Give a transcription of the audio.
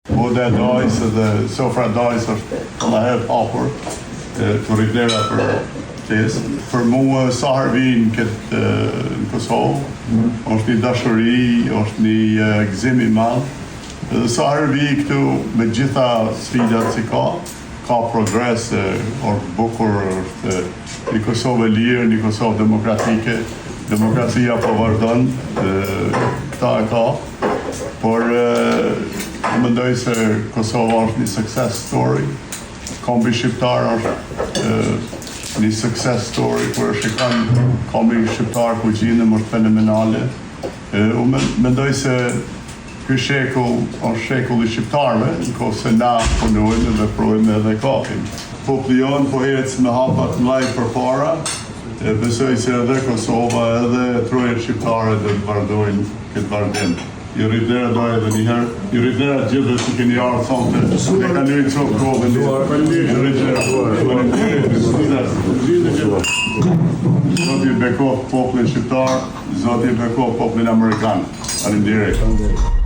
Boda e dajs dhe sofra dajs është alla herë hapur të rritlera për ftesë. Për mua sa herë këtë në Kosovë, është një dashuri, është një gëzim i madh. Dhe sa herë këtu me gjitha sfidat që ka progres, është bukur, është një Kosovë e lirë, një Kosovë demokratike. Demokracia po vazhdon, këta e ka, por mendoj se Kosova është një success story. Kombi shqiptar është një success story, kur e shikon kombi shqiptar ku gjendem është fenomenale. Unë mendoj se ky shekull është shekulli shqiptarëve, në kohë se na punojmë dhe veprojmë edhe kapim. Populli jonë po ecë me hapa të mëdha përpara. Besoj se edhe Kosova edhe trojet shqiptare dhe të vazhdojnë këtë vazhdim. I rritlera doj edhe njëherë, i rritlera gjithë dhe që keni arë thonë të e ka njëri copë kohë i rritlera. Zoti bekof popullin shqiptar, Zoti bekof popullin Amerikan. Faleminderit.